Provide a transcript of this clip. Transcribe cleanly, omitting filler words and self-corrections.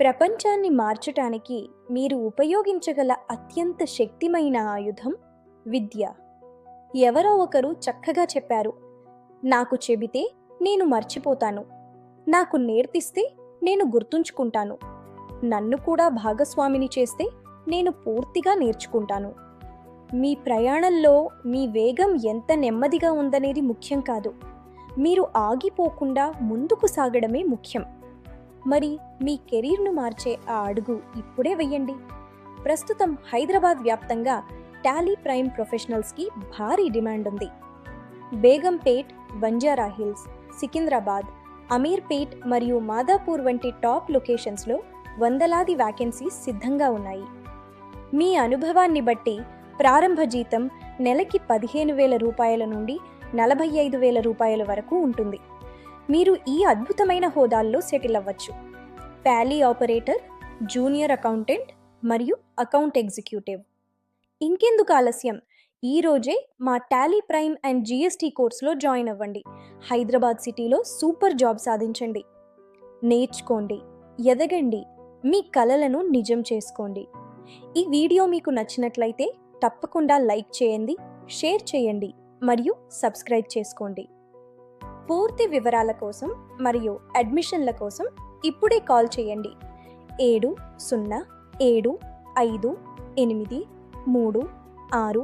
ప్రపంచాన్ని మార్చటానికి మీరు ఉపయోగించగల అత్యంత శక్తిమైన ఆయుధం విద్య. ఎవరో ఒకరు చక్కగా చెప్పారు, నాకు చెబితే నేను మర్చిపోతాను, నాకు నేర్పిస్తే నేను గుర్తుంచుకుంటాను, నన్ను కూడా భాగస్వామిని చేస్తే నేను పూర్తిగా నేర్చుకుంటాను. మీ ప్రయాణంలో మీ వేగం ఎంత నెమ్మదిగా ఉందనేది ముఖ్యం కాదు, మీరు ఆగిపోకుండా ముందుకు సాగడమే ముఖ్యం. మరి మీ కెరీర్ను మార్చే ఆ అడుగు ఇప్పుడే వెయ్యండి. ప్రస్తుతం హైదరాబాద్ వ్యాప్తంగా టాలీ ప్రైమ్ ప్రొఫెషనల్స్కి భారీ డిమాండ్ ఉంది. బేగంపేట్, బంజారా హిల్స్, సికింద్రాబాద్, అమీర్పేట్ మరియు మాదాపూర్ వంటి టాప్ లొకేషన్స్లో వందలాది వ్యాకెన్సీస్ సిద్ధంగా ఉన్నాయి. మీ అనుభవాన్ని బట్టి ప్రారంభ జీతం నెలకి 15,000 రూపాయల నుండి 45,000 రూపాయల వరకు ఉంటుంది. మీరు ఈ అద్భుతమైన హోదాల్లో సెటిల్ అవ్వచ్చు. టాలీ ఆపరేటర్, జూనియర్ అకౌంటెంట్ మరియు అకౌంట్ ఎగ్జిక్యూటివ్. ఇంకెందుకు ఆలస్యం, ఈరోజే మా టాలీ ప్రైమ్ అండ్ జిఎస్టీ కోర్సులో జాయిన్ అవ్వండి. హైదరాబాద్ సిటీలో సూపర్ జాబ్ సాధించండి. నేర్చుకోండి, ఎదగండి, మీ కలలను నిజం చేసుకోండి. ఈ వీడియో మీకు నచ్చినట్లయితే తప్పకుండా లైక్ చేయండి, షేర్ చేయండి మరియు సబ్స్క్రైబ్ చేసుకోండి. పూర్తి వివరాల కోసం మరియు అడ్మిషన్ల కోసం ఇప్పుడే కాల్ చేయండి. 7075836440.